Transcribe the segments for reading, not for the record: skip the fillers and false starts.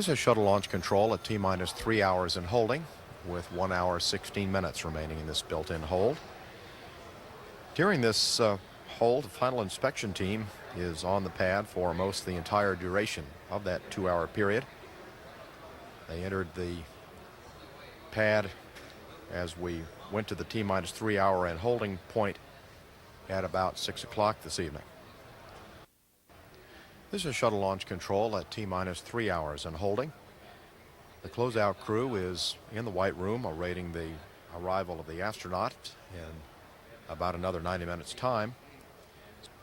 This is shuttle launch control at T-minus 3 hours in holding, with 1 hour 16 minutes remaining in this built-in hold. During this hold, the final inspection team is on the pad for most of the entire duration of that 2-hour period. They entered the pad as we went to the T-minus 3 hour and holding point at about 6 o'clock this evening. This is shuttle launch control at T-minus 3 hours and holding. The closeout crew is in the White Room awaiting the arrival of the astronaut in about another 90 minutes time.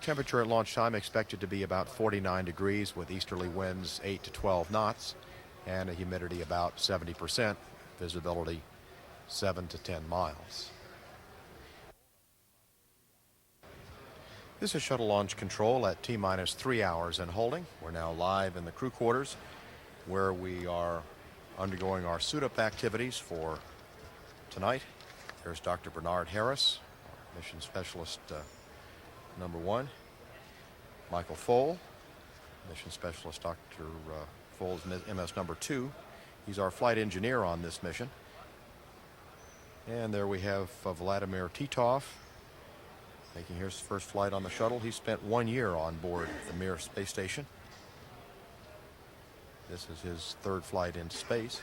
Temperature at launch time expected to be about 49 degrees with easterly winds 8 to 12 knots and a humidity about 70%, visibility 7 to 10 miles. This is shuttle launch control at T-minus 3 hours and holding. We're now live in the crew quarters where we are undergoing our suit-up activities for tonight. There's Dr. Bernard Harris, mission specialist number 1. Michael Foale, mission specialist Dr. Foale's MS number 2. He's our flight engineer on this mission. And there we have Vladimir Titov, making his first flight on the shuttle. He spent 1 year on board the Mir space station. This is his 3rd flight into space.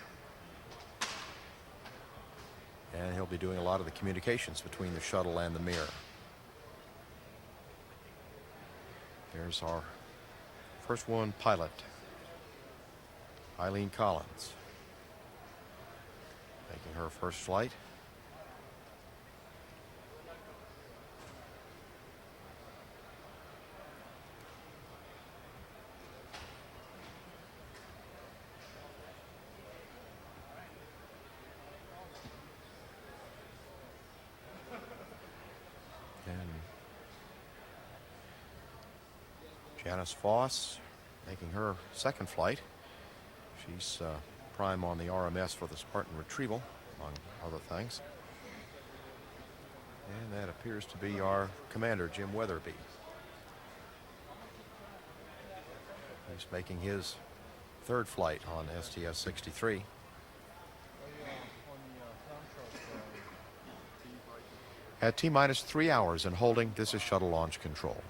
And he'll be doing a lot of the communications between the shuttle and the Mir. There's our first woman pilot, Eileen Collins, making her first flight. Janice Voss making her 2nd flight. She's prime on the RMS for the Spartan retrieval, among other things. And that appears to be our commander, Jim Weatherby. He's making his 3rd flight on STS 63. At T-minus 3 hours and holding, this is shuttle launch control.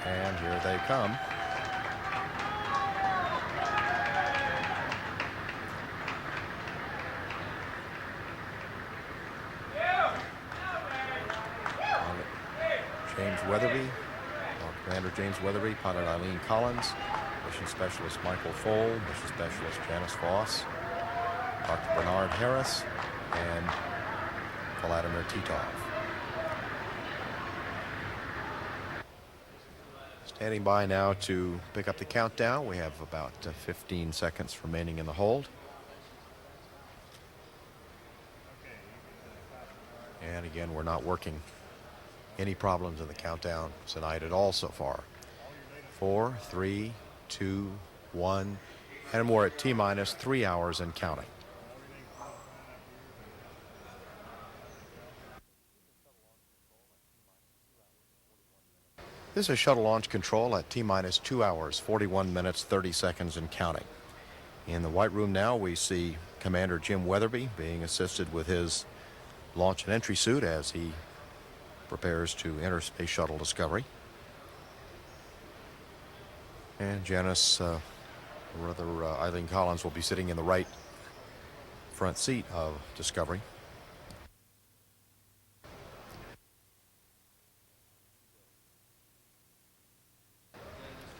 And here they come. James Weatherby, Commander James Weatherby, pilot Eileen Collins, mission specialist Michael Foale, mission specialist Janice Voss, Dr. Bernard Harris, and Vladimir Titov. Standing by now to pick up the countdown. We have about 15 seconds remaining in the hold. And again, we're not working any problems in the countdown tonight at all so far. 4, 3, 2, 1, and we're at T-minus 3 hours and counting. This is shuttle launch control at T-minus 2 hours, 41 minutes, 30 seconds and counting. In the White Room now, we see Commander Jim Weatherby being assisted with his launch and entry suit as he prepares to enter Space Shuttle Discovery. And Janice, Eileen Collins will be sitting in the right front seat of Discovery.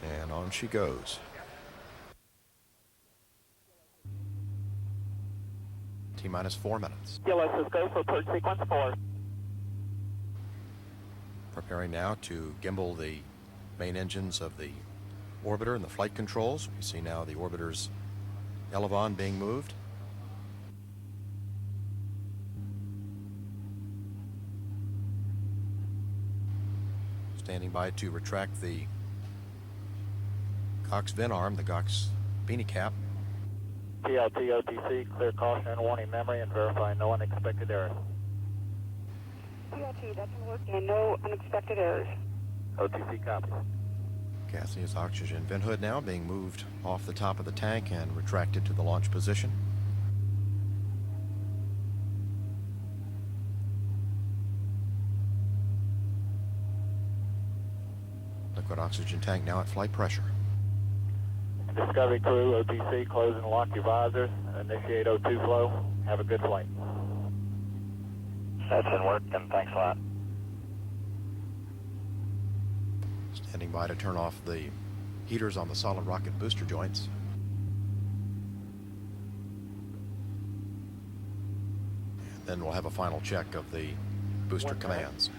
And on she goes. T-minus 4 minutes. Let's go for approach sequence 4. Preparing now to gimbal the main engines of the orbiter and the flight controls. We see now the orbiter's elevon being moved. Standing by to retract the Cox VIN arm, the Cox beanie cap. TLT OTC, clear caution and warning memory and verify no unexpected errors. TLT, that's working and no unexpected errors. OTC copies. Cassini's oxygen vent hood now being moved off the top of the tank and retracted to the launch position. Liquid oxygen tank now at flight pressure. Discovery crew, OTC, close and lock your visors. Initiate O2 flow. Have a good flight. That's in work, and thanks a lot. Standing by to turn off the heaters on the solid rocket booster joints. And then we'll have a final check of the booster commands.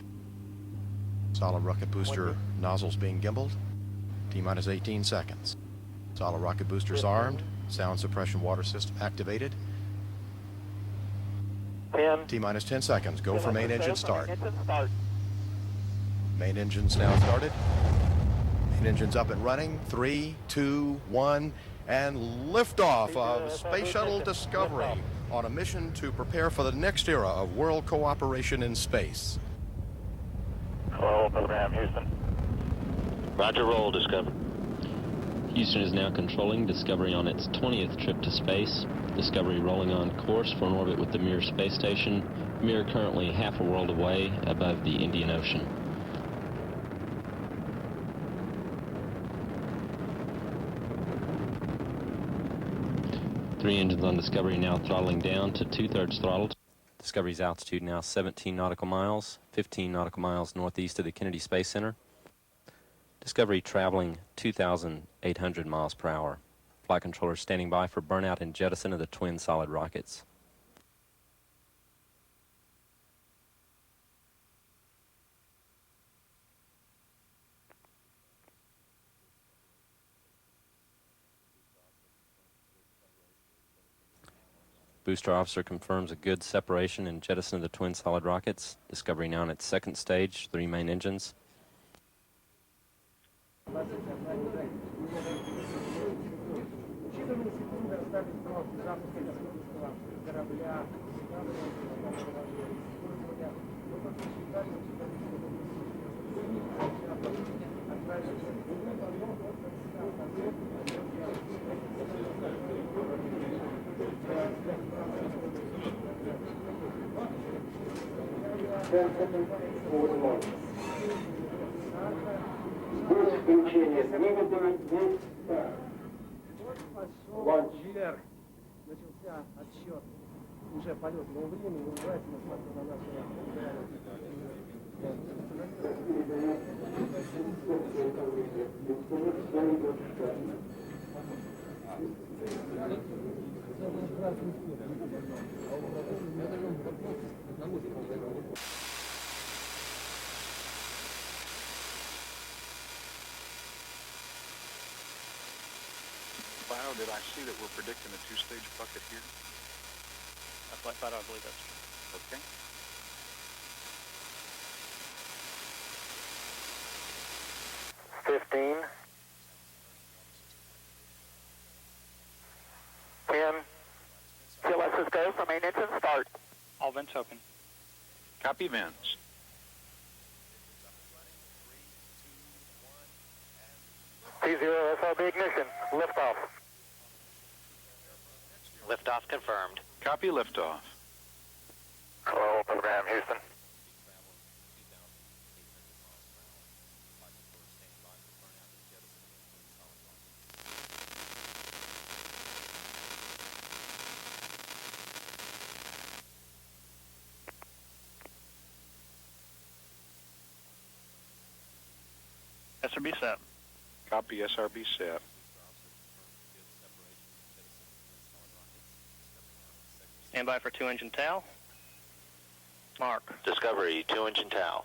Solid rocket booster nozzles being gimbaled. T-minus 18 seconds. Solid rocket boosters armed. Sound suppression water system activated. 10. T-minus 10 seconds. Go for main engine start. Main engine's now started. Main engine's up and running. 3, 2, 1, and liftoff of Space Shuttle Discovery on a mission to prepare for the next era of world cooperation in space. Hello, program, Houston. Roger, roll, Discovery. Houston is now controlling Discovery on its 20th trip to space. Discovery rolling on course for an orbit with the Mir space station. Mir currently half a world away above the Indian Ocean. Three engines on Discovery now throttling down to 2/3 throttled. Discovery's altitude now 17 nautical miles, 15 nautical miles northeast of the Kennedy Space Center. Discovery traveling 2,800 miles per hour. Flight controllers standing by for burnout and jettison of the twin solid rockets. Booster officer confirms a good separation and jettison of the twin solid rockets. Discovery now in its second stage, 3 main engines. Вверх начался отсчет. Уже полет, но времени убрать, несмотря на наши Final, did I see that we're predicting a 2-stage bucket here? Flight Fighter, I believe that's true. Okay. Fifteen. 10. TLS's go for main engine start. All vents open. Copy vents. T0 SRB ignition. Liftoff. Liftoff confirmed. Copy liftoff. Hello, program, Houston. SRB set. Copy SRB set. Stand by for 2-engine tail. Mark. Discovery, 2-engine TOW.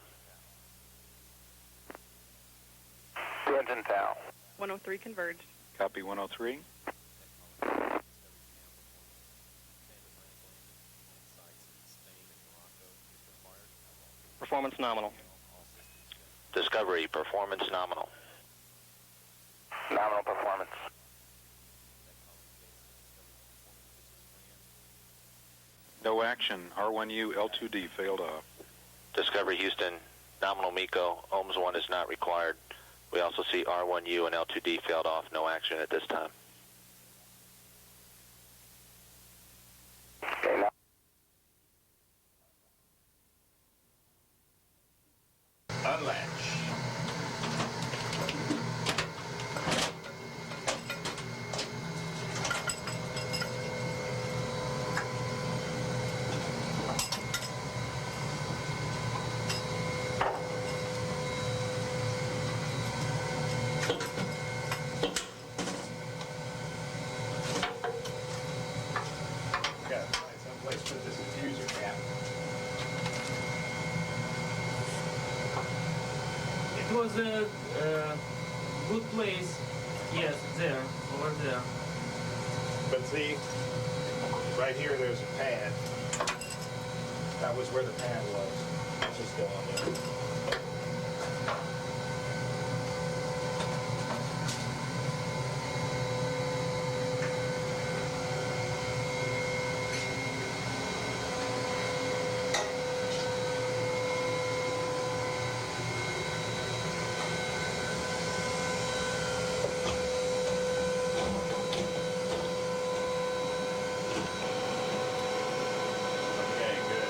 2-engine TOW. 103 converged. Copy 103. Performance nominal. Discovery, performance nominal. Nominal performance. No action. R1U L2D failed off. Discovery Houston, Nominal MECO, ohms 1 is not required. We also see R1U and L2D failed off, no action at this time. Unlatch. Gotta find someplace to put this diffuser cap. It was a good place. Yes, there, over there. But see, right here there's a pad. That was where the pad was. Let's just go on there. Okay, good.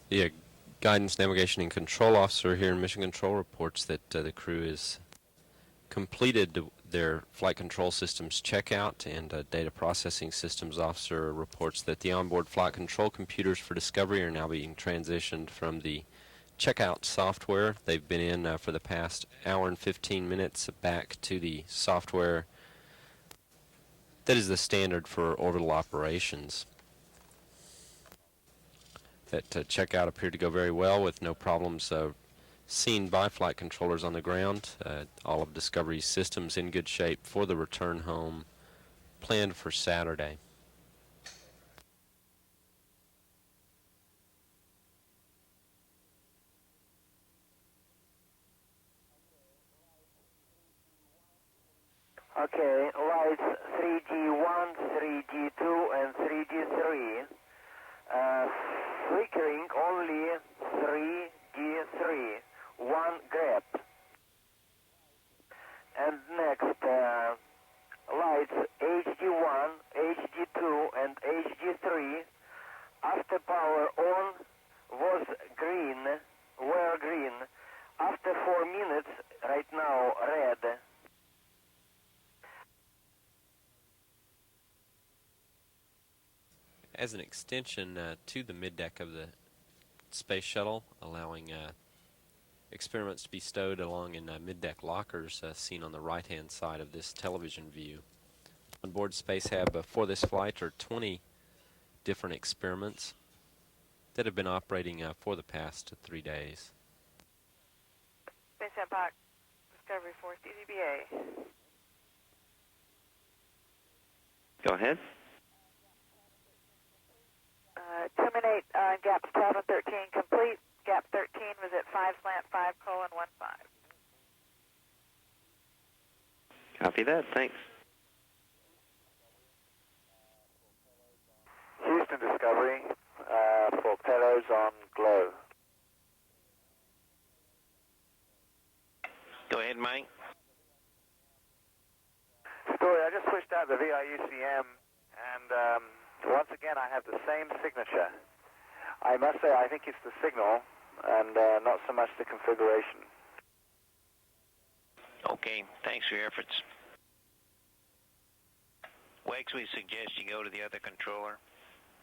The Guidance, Navigation, and Control Officer here in Mission Control reports that the crew has completed their Flight Control Systems checkout, and Data Processing Systems Officer reports that the onboard flight control computers for Discovery are now being transitioned from the checkout software they've been in for the past hour and 15 minutes back to the software that is the standard for orbital operations. That checkout appeared to go very well with no problems seen by flight controllers on the ground. All of Discovery's systems in good shape for the return home planned for Saturday. Okay, lights 3G1, 3G2, and 3G3. Flickering only 3G3. One gap. And next, lights HD1, HD2, and HD3. After power on was green, were green. After 4 minutes, right now red. As an extension to the middeck of the space shuttle, allowing experiments to be stowed along in middeck lockers seen on the right-hand side of this television view. On board Space Hab for this flight are 20 different experiments that have been operating for the past 3 days. Space Hab Box, Discovery Force, DZBA. Go ahead. Terminate gaps 12 and 13 complete. Gap 13 was at 5/5:15. Copy that. Thanks. Houston Discovery, propellers on glow. Go ahead, Mike. Story, I just switched out the VIUCM, and once again I have the same signature. I must say I think it's the signal and not so much the configuration. Okay, thanks for your efforts. Wex, we suggest you go to the other controller,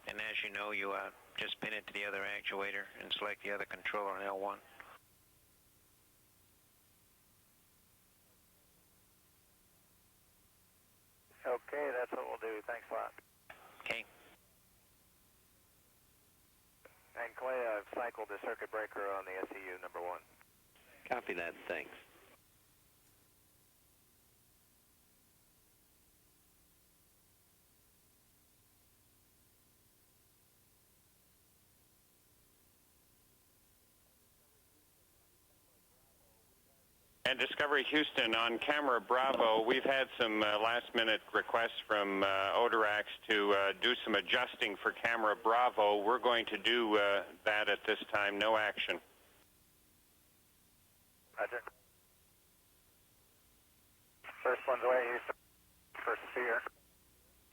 and as you know, you just pin it to the other actuator and select the other controller on L1. Okay, that's what we'll do. Thanks a lot. Okay. And Clay, I've cycled the circuit breaker on the SEU number 1. Copy that. Thanks. And Discovery Houston, on camera Bravo, we've had some last-minute requests from Oderax to do some adjusting for camera Bravo. We're going to do that at this time. No action. Roger. First one's away, Houston. First sphere.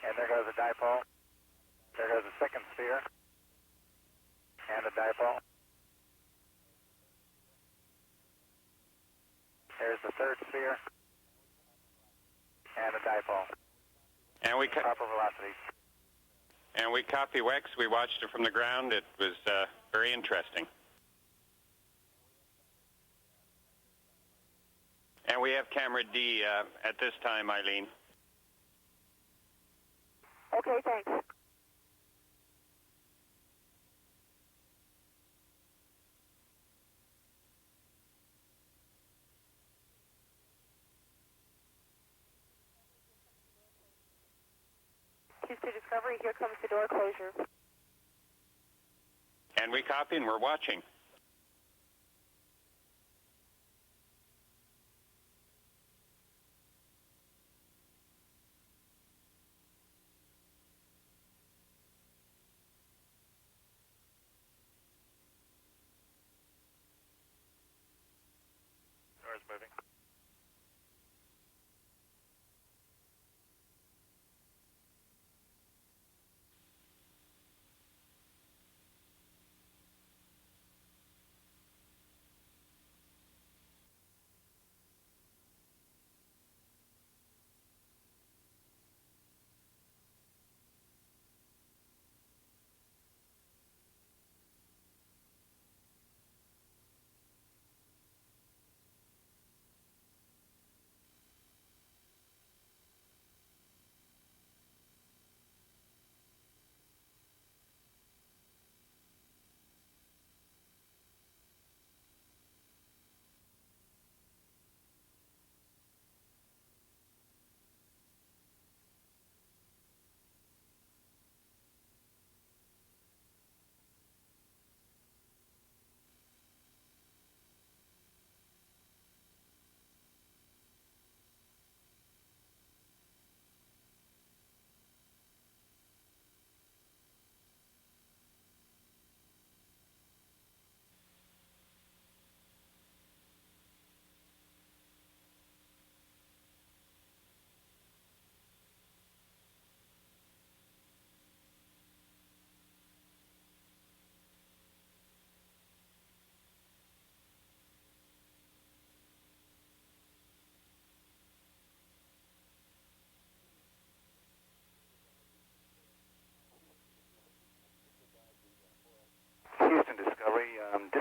And there goes a dipole. There goes a second sphere. And a dipole. There's the third sphere. And a dipole. And we proper velocity. And we copy Wex. We watched it from the ground. It was very interesting. And we have camera D at this time, Eileen. Okay, thanks. Houston Discovery, here comes the door closure. And we copy and we're watching. Door's moving.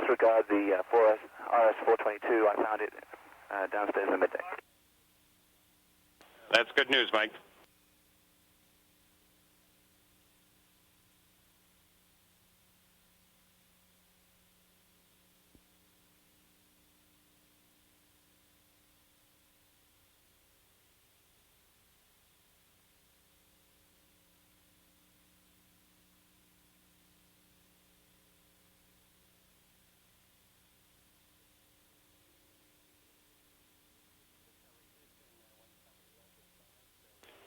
disregard the RS-422. I found it downstairs in the middeck. That's good news, Mike.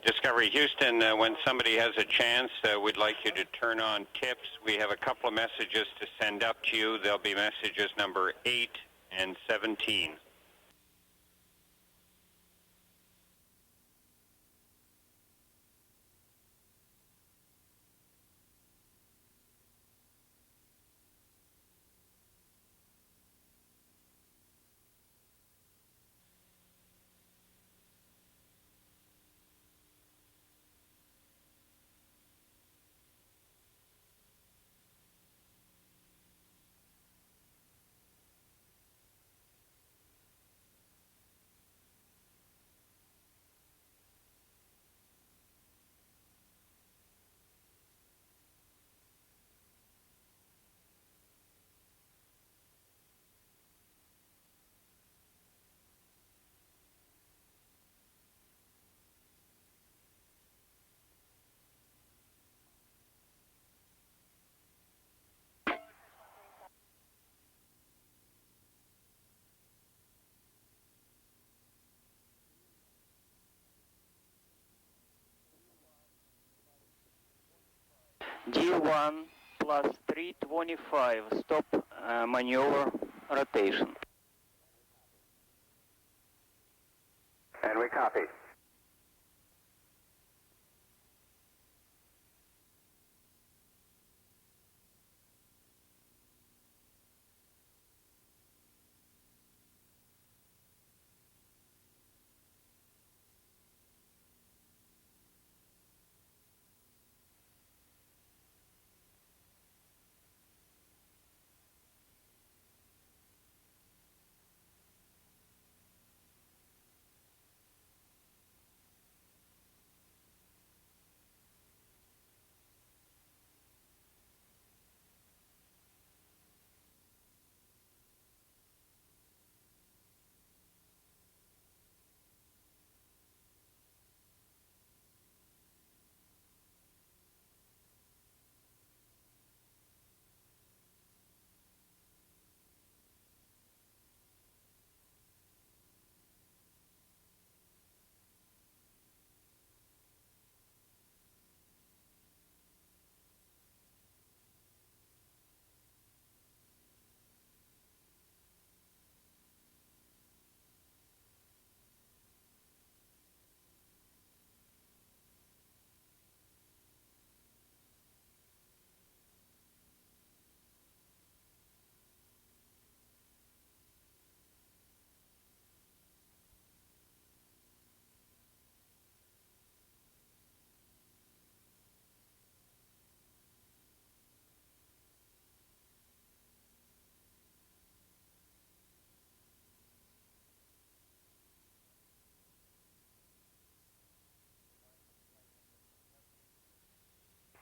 Discovery Houston, when somebody has a chance, we'd like you to turn on tips. We have a couple of messages to send up to you. There'll be messages number 8 and 17. D1 plus 325, stop maneuver rotation. And we copy.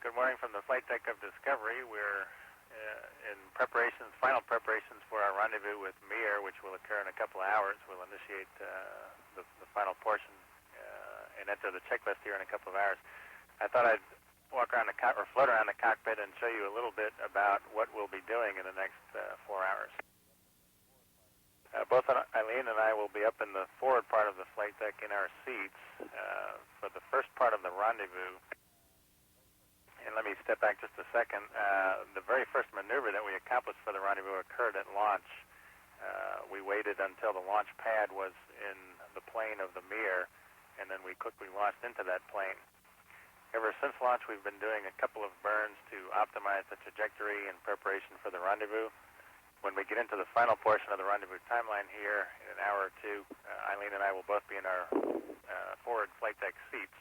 Good morning from the flight deck of Discovery. We're in preparations, final preparations for our rendezvous with Mir, which will occur in a couple of hours. We'll initiate the final portion and enter the checklist here in a couple of hours. I thought I'd walk around or float around the cockpit and show you a little bit about what we'll be doing in the next 4 hours. Both Eileen and I will be up in the forward part of the flight deck in our seats for the first part of the rendezvous. And let me step back just a second. The very first maneuver that we accomplished for the rendezvous occurred at launch. We waited until the launch pad was in the plane of the Mir, and then we quickly launched into that plane. Ever since launch, we've been doing a couple of burns to optimize the trajectory in preparation for the rendezvous. When we get into the final portion of the rendezvous timeline here in an hour or two, Eileen and I will both be in our forward flight deck seats.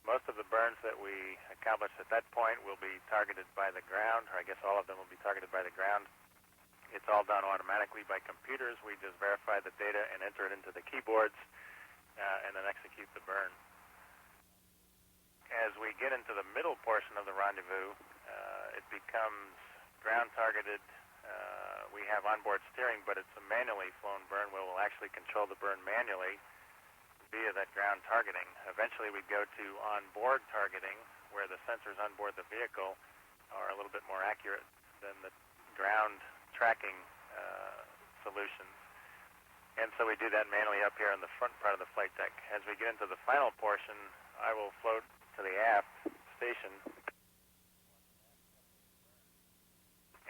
Most of the burns that we accomplish at that point will be targeted by the ground, or I guess all of them will be targeted by the ground. It's all done automatically by computers. We just verify the data and enter it into the keyboards and then execute the burn. As we get into the middle portion of the rendezvous, it becomes ground targeted. We have onboard steering, but it's a manually flown burn. We will actually control the burn manually via that ground targeting. Eventually we'd go to onboard targeting, where the sensors on board the vehicle are a little bit more accurate than the ground tracking solutions. And so we do that manually up here in the front part of the flight deck. As we get into the final portion, I will float to the aft station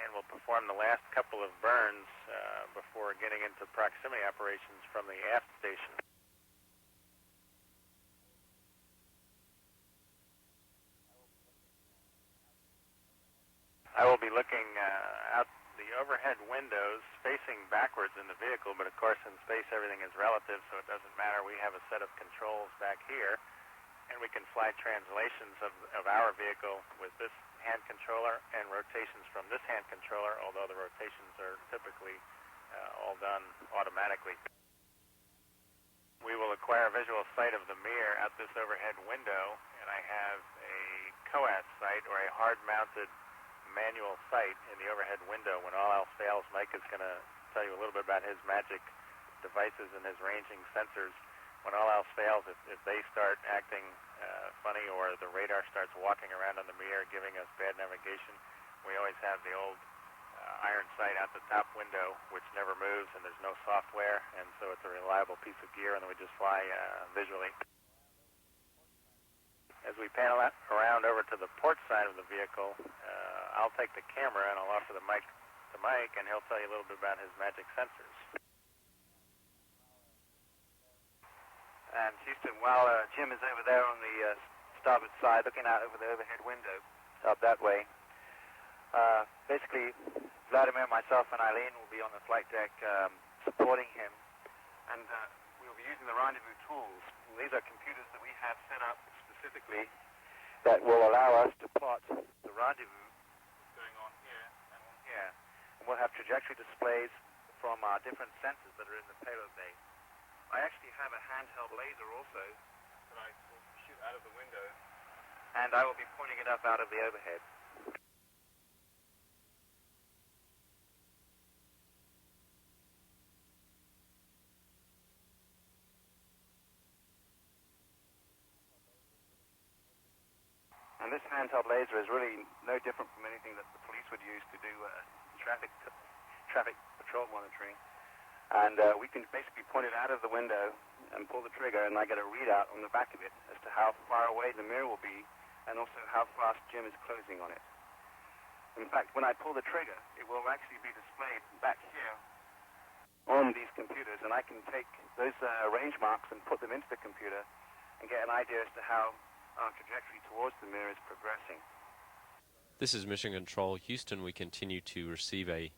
and we'll perform the last couple of burns before getting into proximity operations from the aft station. I will be looking out the overhead windows facing backwards in the vehicle, but of course in space everything is relative, so it doesn't matter. We have a set of controls back here, and we can fly translations of our vehicle with this hand controller and rotations from this hand controller, although the rotations are typically all done automatically. We will acquire visual sight of the mirror at this overhead window, and I have a COAS sight, or a hard-mounted manual sight in the overhead window. When all else fails, Mike is going to tell you a little bit about his magic devices and his ranging sensors. When all else fails, if they start acting funny or the radar starts walking around on the mirror giving us bad navigation, we always have the old iron sight out the top window, which never moves, and there's no software, and so it's a reliable piece of gear, and then we just fly visually. As we panel around over to the port side of the vehicle, I'll take the camera and I'll offer the mic to Mike, and he'll tell you a little bit about his magic sensors. And Houston, while Jim is over there on the starboard side looking out over the overhead window up that way, basically Vladimir, myself, and Eileen will be on the flight deck supporting him, and we'll be using the rendezvous tools. And these are computers that we have set up specifically that will allow us to plot the rendezvous going on here and on here. And we'll have trajectory displays from our different sensors that are in the payload bay. I actually have a handheld laser also that I will shoot out of the window, and I will be pointing it up out of the overhead. And this handheld laser is really no different from anything that the police would use to do traffic patrol monitoring. And we can basically point it out of the window and pull the trigger, and I get a readout on the back of it as to how far away the mirror will be, and also how fast Jim is closing on it. In fact, when I pull the trigger, it will actually be displayed back here on these computers, and I can take those range marks and put them into the computer and get an idea as to how our trajectory towards the mirror is progressing. This is Mission Control Houston. We continue to receive a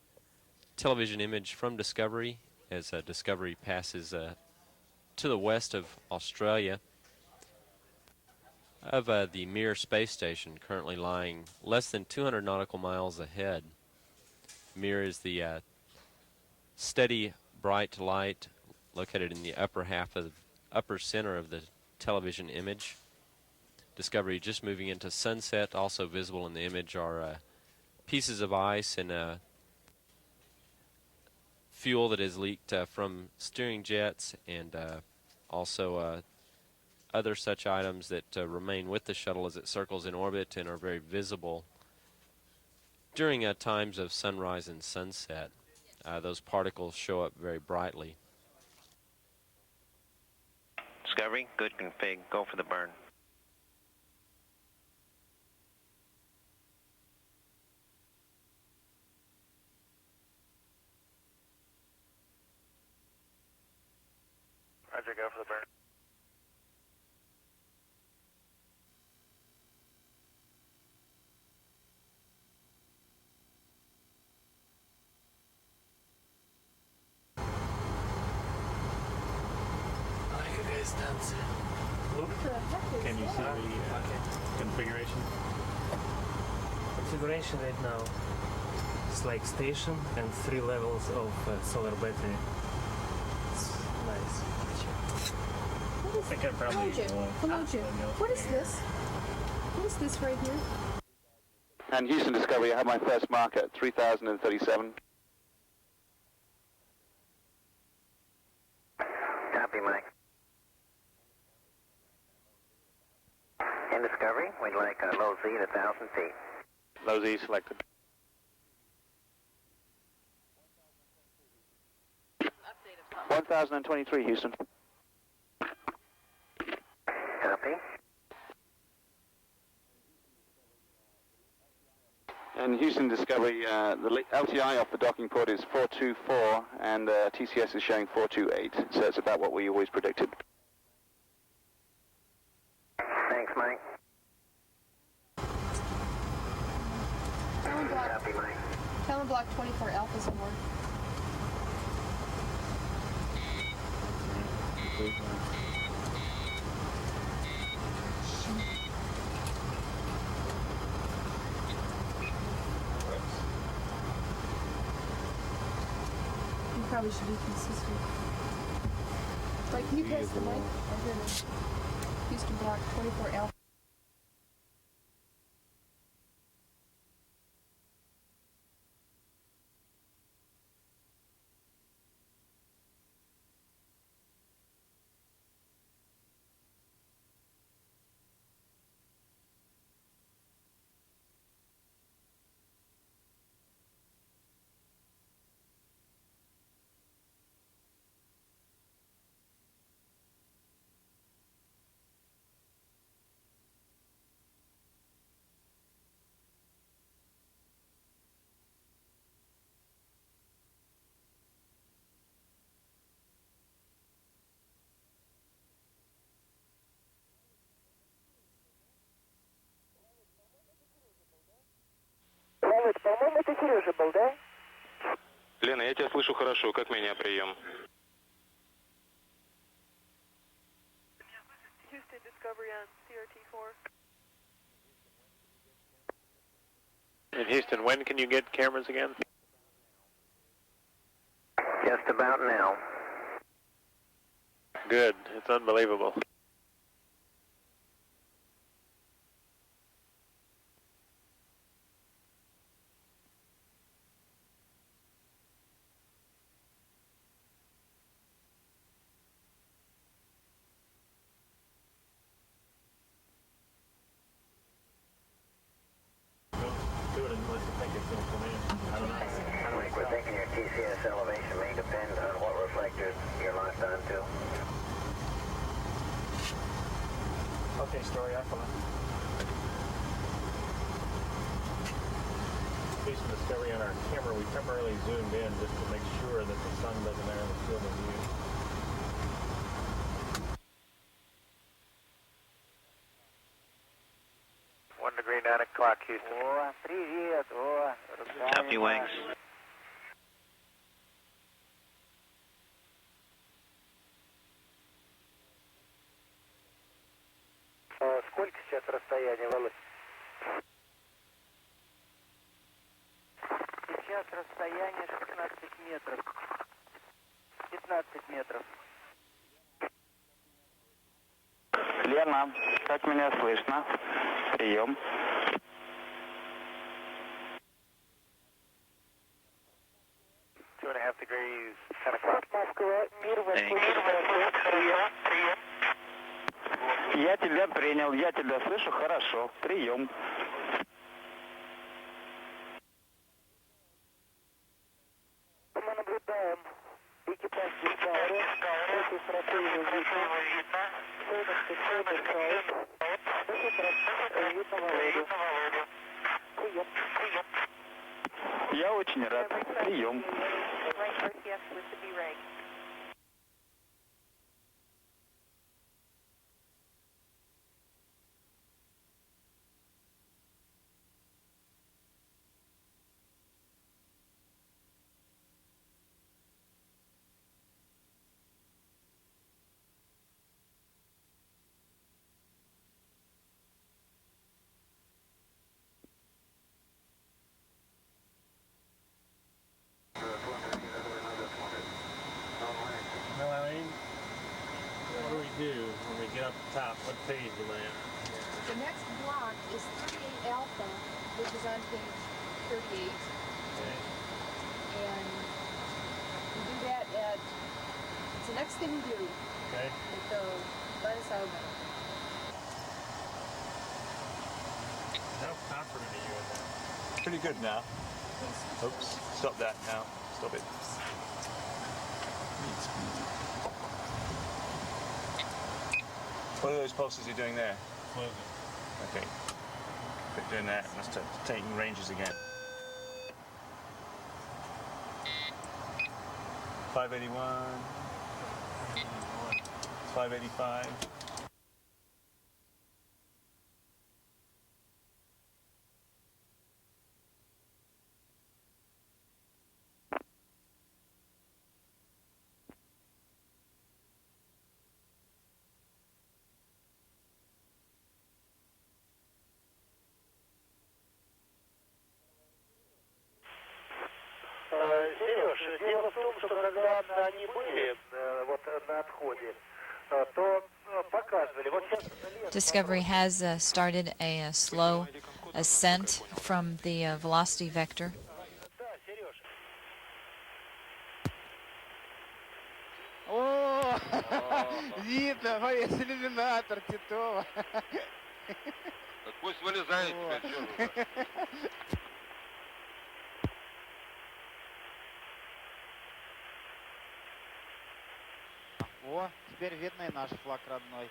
television image from Discovery as Discovery passes to the west of Australia of the Mir space station, currently lying less than 200 nautical miles ahead. Mir is the steady bright light located in the upper center of the television image. Discovery just moving into sunset. Also visible in the image are pieces of ice and fuel that is leaked from steering jets, and also other such items that remain with the shuttle as it circles in orbit and are very visible during times of sunrise and sunset. Those particles show up very brightly. Discovery, good config. Go for the burn. Roger, go for the burn. Can you see the configuration? Configuration right now. It's like station and 3 levels of solar battery. It's nice. I can probably What is this? What is this right here? And Houston Discovery, I have my first mark at 3,037. Copy, Mike. In Discovery, we'd like low Z at 1,000 feet. Low Z selected. Update of 1,023, Houston. Copy. And Houston Discovery, the LTI off the docking port is 424, and TCS is showing 428, so it's about what we always predicted. Thanks, Mike. Talon block. Copy, Mike. Talon block 24 Alpha somewhere. You probably should be consistent. Like, can you pass the mic? I hear this. Houston block 24 Alpha. По-моему, это Сережа был, да? Лена, я тебя слышу хорошо. Как меня прием? Houston Discovery on CRT4. In Houston, when can you get cameras again? Just about now. Good. It's unbelievable. Mike, we're thinking your TCS elevation may depend on what reflectors you're locked onto. Okay, story Alpha. Houston Discovery on our camera, we temporarily zoomed in just to make sure that the sun doesn't enter the field of view. 1 degree, 9 o'clock, Houston. О, привет, о, Copy, wings. Сколько сейчас расстояние, Володь? Сейчас расстояние 16 метров. 15 метров. Лена, как меня слышно? Прием. 2.5 degrees, 10 o'clock. Москва, мир, Я тебя принял, я тебя слышу хорошо. Прием. Мы наблюдаем экипаж Discovery. Это хорошо его видно. Солнышко, солнце, это хорошо видно Володю. Прием. Я очень рад. Прием. up top. What page am I on? The next block is 38 Alpha, which is on page 38. Okay. And we do that at, it's the next thing we do. Okay. With the Bundesaugen. How confident are you in that? Pretty good now. Oops. Stop that now. Stop it. What are those pulses you're doing there? Closing. Okay. Quit doing that. Let's start taking ranges again. 581. 585. Сереж, дело в том, что когда они были вот на отходе, то показывали. Вот сейчас Discovery has started a slow ascent from the velocity vector. О, видно, весь иллюминатор Титова. Так пусть вылезает теперь, что же. О, теперь видно и наш флаг родной.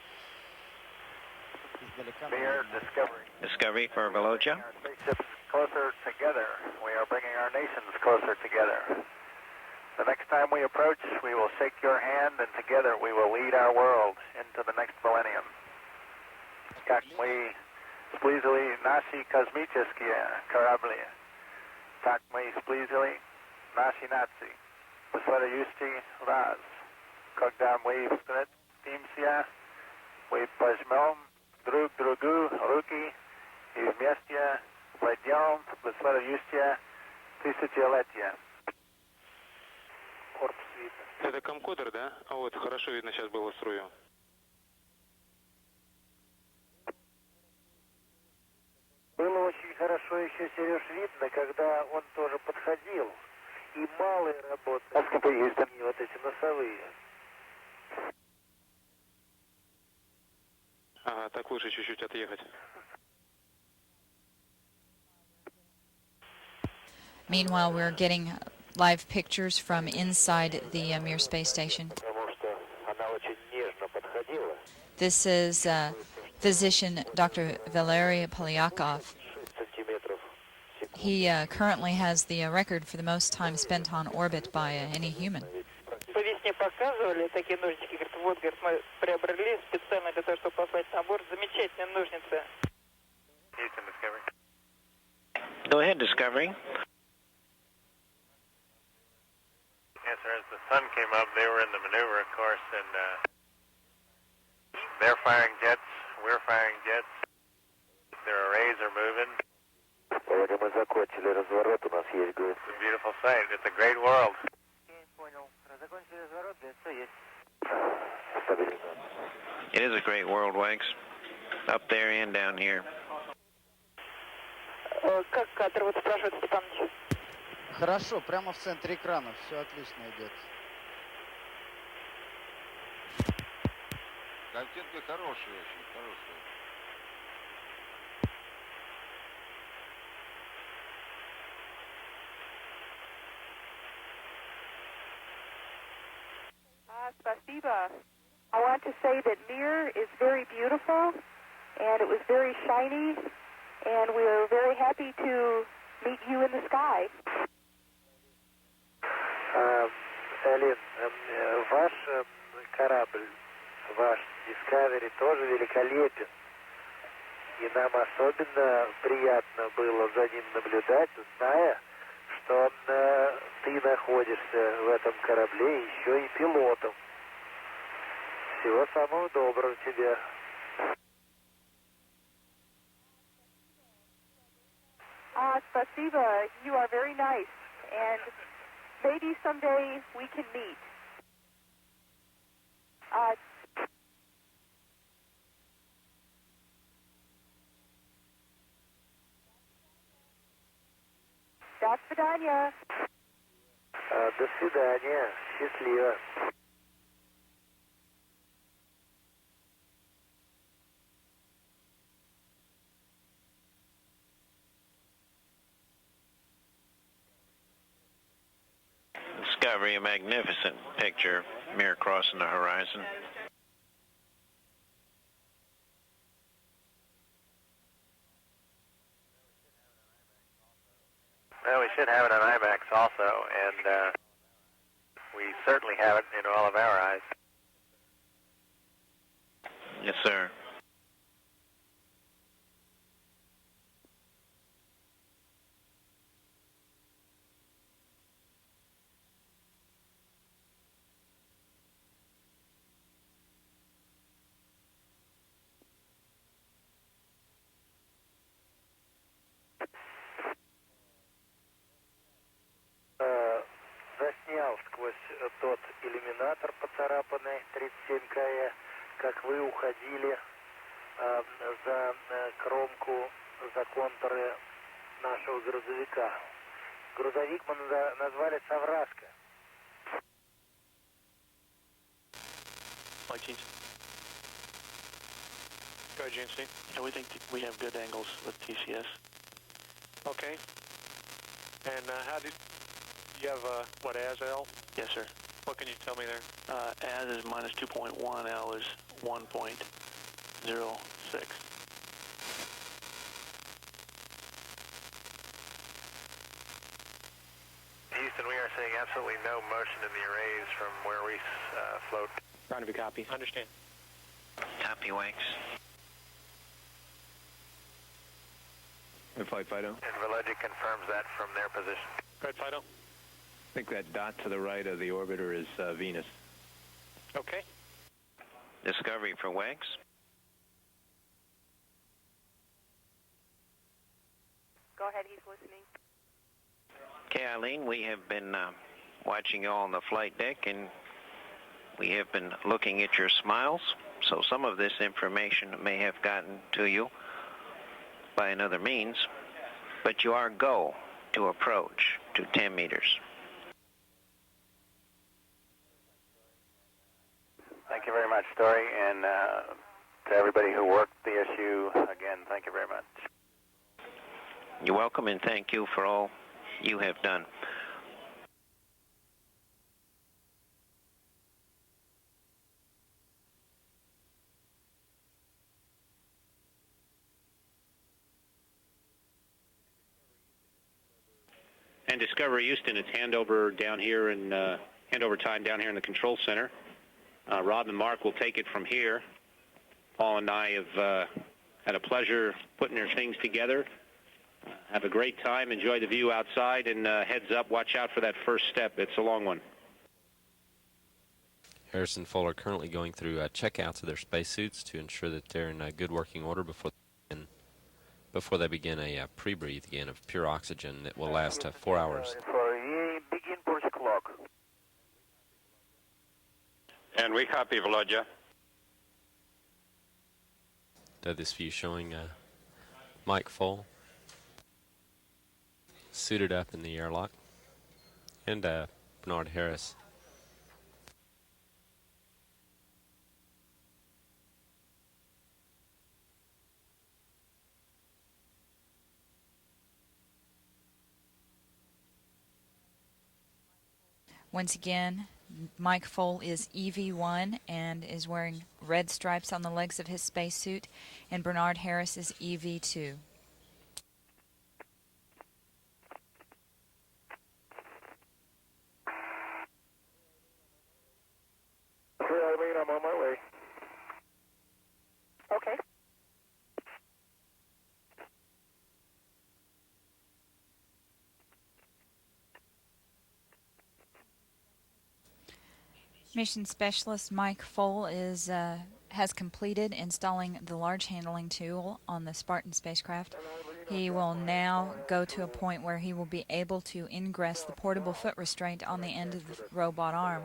Издалека. Here, Discovery. Discovery for Velocia. Our spaceships closer together. We are bringing our nations closer together. The next time we approach, we will shake your hand, and together we will lead our world into the next millennium. Как мы сблизили наши космические корабли, так мы сблизили наши нации. В следующий раз, когда мы встретимся, мы пожмем друг другу руки и вместе войдем в следующее тысячелетие. Это комкодер, да? А вот хорошо видно сейчас было струю. было очень хорошо еще, Сереж, видно, когда он тоже подходил. И малые работали, и вот эти носовые. Ага, так лучше чуть-чуть отъехать. Meanwhile, we're getting live pictures from inside the Mir space station. This is physician Dr. Valery Polyakov. He currently has the record for the most time spent on orbit by any human. По весне показывали такие ножнички, говорит, вот, говорит, мы приобрели специально для того, чтобы послать набор. Замечательные ножницы. Houston, Discovery. Go ahead, Discovery. Yes, sir. As the sun came up, they were in the maneuver, of course, and they're firing jets. We're firing jets. Their arrays are moving. Сегодня мы закончили разворот, у нас есть, говорит. It's a beautiful sight. It's a great world. Понял. Закончили разворот, все есть. It is a great world, Wags. Up there and down here. Как кадр, вот спрашивает Степанович. Хорошо, прямо в центре экрана, все отлично идет. Картинка хорошая, очень хорошая. Spasiba. I want to say that Mir is very beautiful, and it was very shiny, and we are very happy to meet you in the sky. Алин, ваш корабль, ваш Discovery тоже великолепен. И нам особенно приятно было за ним наблюдать, зная, что ты находишься в этом корабле еще и пилотом. Всего самого доброго тебе. Spasiba, you are very nice, and maybe someday we can meet. До свидания. До свидания. Счастливо. Discovery, a magnificent picture, mirror crossing the horizon. Well, we should have it on IMAX also, and we certainly have it in all of our eyes. Yes, sir. Заснял сквозь тот иллюминатор поцарапанный 37 КЭ, как вы уходили за кромку, за контуры нашего грузовика. Грузовик мы назвали «Совраска». Go ahead, GNC. Yeah, we think we have good angles with TCS. Okay. And how did you have, what, AS-L? Yes, sir. What can you tell me there? AS is minus 2.1, L is 1.06. Houston, we are seeing absolutely no motion in the arrays from where we float. Rendezvous copy. Understand. Copy, Wax. And Flight Fido. And Velogi confirms that from their position. Go ahead, Fido. I think that dot to the right of the orbiter is Venus. Okay. Discovery for Wax. Go ahead, he's listening. Okay, Eileen, we have been watching you all on the flight deck, and we have been looking at your smiles, so some of this information may have gotten to you by another means, but you are go to approach to 10 meters. Thank you very much, Story, and to everybody who worked the issue, again, thank you very much. You're welcome, and thank you for all you have done. And Discovery Houston, it's handover down here in handover time down here in the control center. Rob and Mark will take it from here. Paul and I have had a pleasure putting their things together. Have a great time. Enjoy the view outside, and heads up, watch out for that first step. It's a long one. Harrison Full are currently going through checkouts of their spacesuits to ensure that they're in good working order before they begin a pre-breathe again of pure oxygen that will last 4 hours. Begin push clock. And we copy, Volodya. This view showing Mike Full suited up in the airlock, and Bernard Harris. Once again, Mike Full is EV1 and is wearing red stripes on the legs of his spacesuit, and Bernard Harris is EV2. I'm on my way. Okay. Mission Specialist Mike Full has completed installing the large handling tool on the Spartan spacecraft. He will now go to a point where he will be able to ingress the portable foot restraint on the end of the robot arm.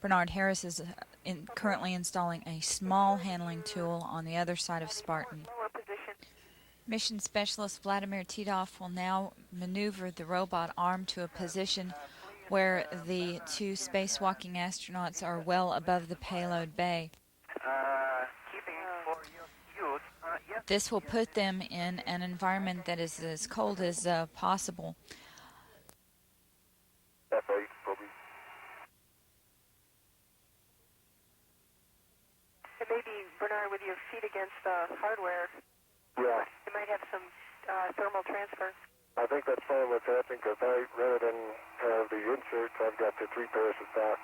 Bernard Harris is currently installing a small handling tool on the other side of Spartan. Mission Specialist Vladimir Titov will now maneuver the robot arm to a position where the two spacewalking astronauts are well above the payload bay. This will put them in an environment that is as cold as possible. And maybe, Bernard, with your feet against the hardware, Yeah. you might have some thermal transfer. I think that's probably what's happening because rather than have the inserts, I've got the 3 pairs of socks.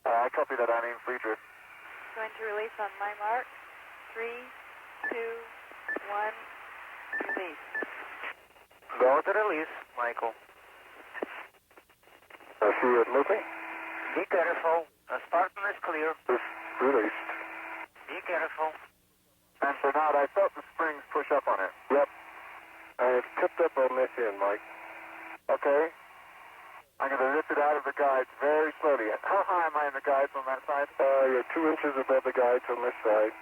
I copy that on aim Friedrich. Going to release on my mark. 3, 2, 1, release. Go to release, Michael. I see it moving. Be careful. Spartan is clear. It's released. Be careful. And Bernard, I felt the springs push up on it. Yep. And it's tipped up on this end, Mike. Okay. I'm going to lift it out of the guides very slowly. How high am I in the guides on that side? You're 2 inches above the guides on this side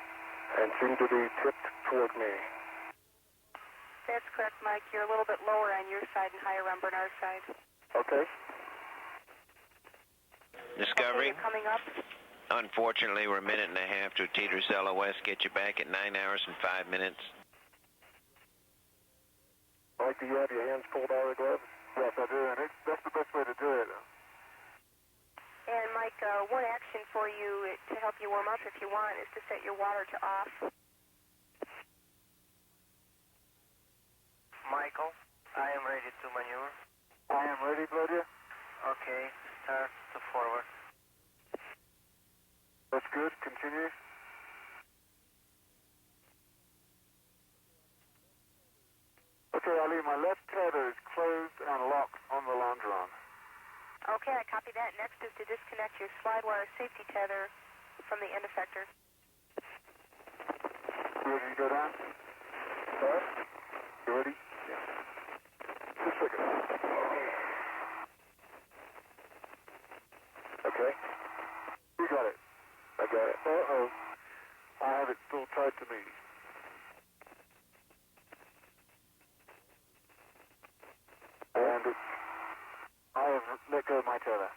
and seem to be tipped toward me. That's correct, Mike. You're a little bit lower on your side and higher on Bernard's side. Okay. Discovery. Okay, coming up. Unfortunately, we're a minute and a half to Teeter West. Get you back at 9 hours and 5 minutes. Mike, do you have your hands pulled out of the gloves? Yes, I do, and that's the best way to do it. And Mike, one action for you to help you warm up if you want is to set your water to off. Michael, I am ready to maneuver. I am ready, Claudia. Okay, start to forward. That's good, continue. Okay, Ali, my left tether is closed and locked on the longeron. Okay, I copy that. Next is to disconnect your slide wire safety tether from the end effector. You ready to go down? Start. You ready? Yeah. Just a second. Okay. You got it. I got it. Uh-oh. I have it still tied to me. And I have let go of my tether.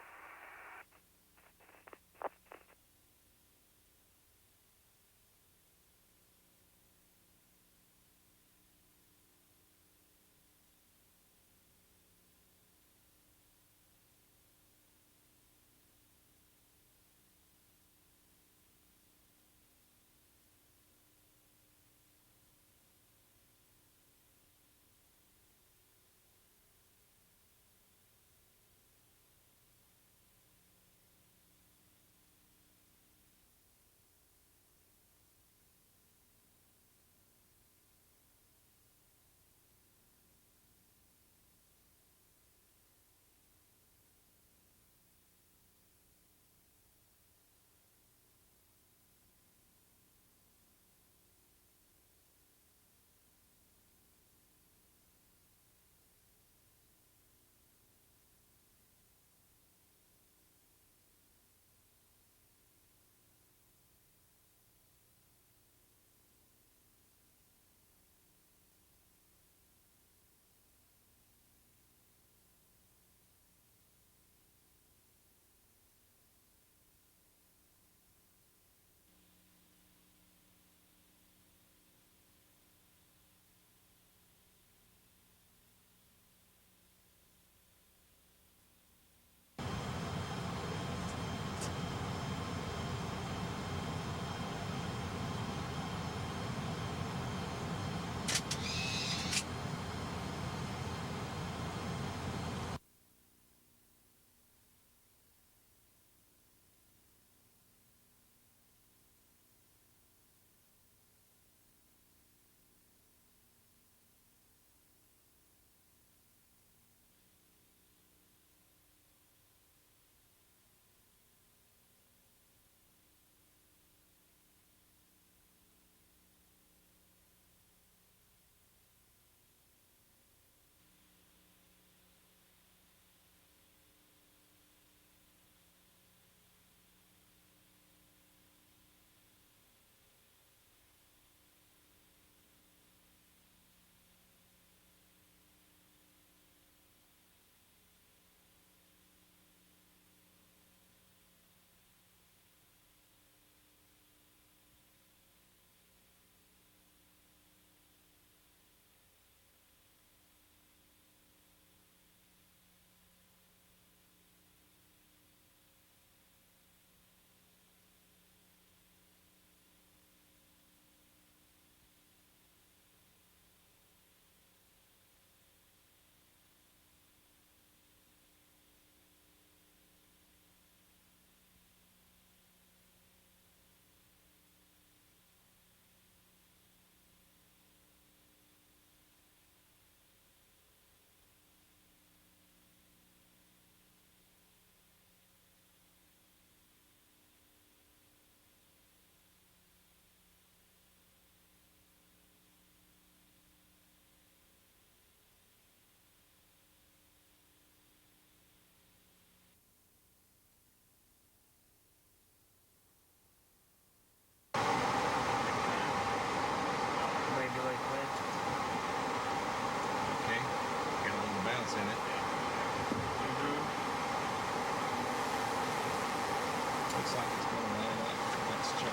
looks like it's going to line up. Let's check.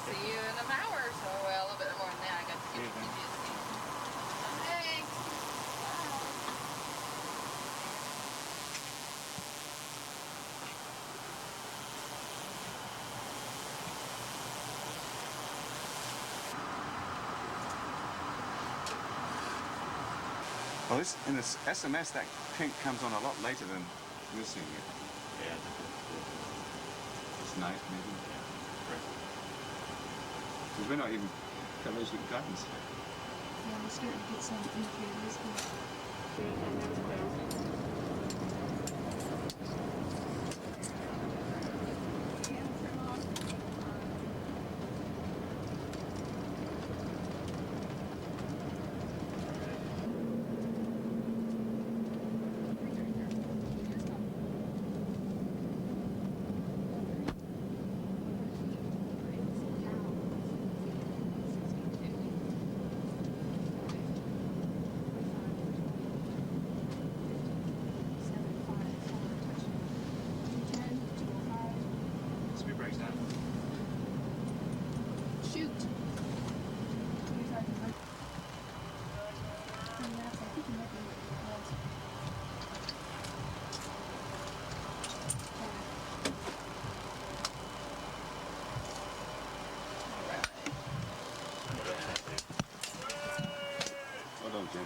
See you in an hour or so. Well, a little bit more than that. I got to get the PTSD. Thanks. Well, this in this SMS, that pink comes on a lot later than you're seeing it. Yeah. It's nice, maybe. Yeah. Right. Because we're not even coverage with guidance. Yeah, we're starting to get some indicators. Speed breaks down. Shoot. Hold on, Jim.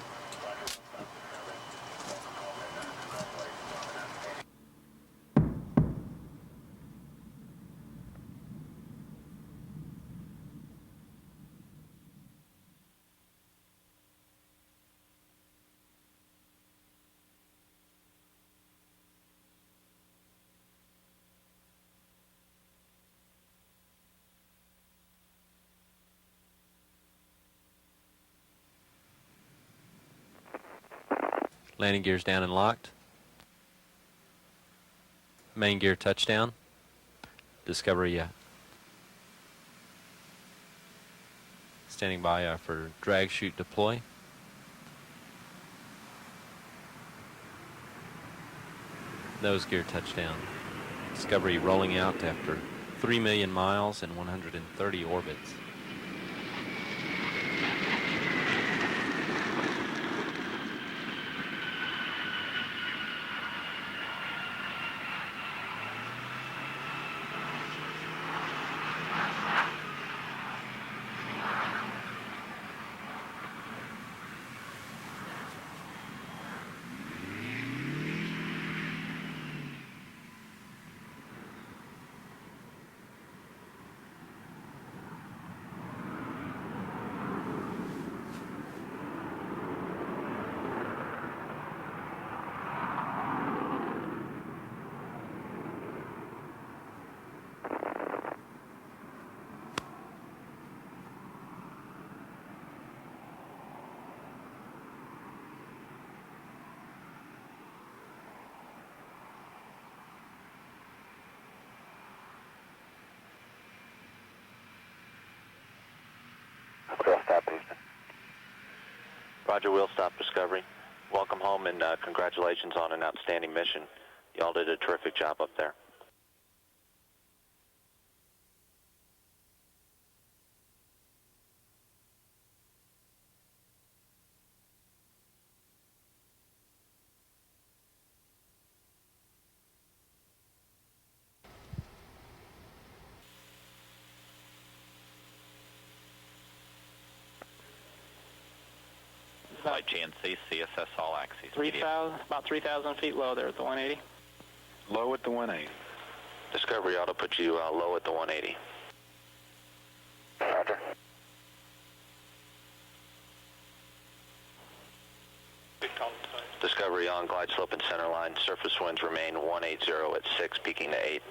Landing gears down and locked. Main gear touchdown. Discovery standing by for drag chute deploy. Nose gear touchdown. Discovery rolling out after 3 million miles and 130 orbits. Roger, we'll stop Discovery. Welcome home and congratulations on an outstanding mission. Y'all did a terrific job up there. Flight GNC, CSS all axes. 3,000, about 3,000 feet low there at the 180. Low at the 180. Discovery ought to put you low at the 180. Roger. Discovery on glide slope and center line. Surface winds remain 180 at 6, peaking to 8.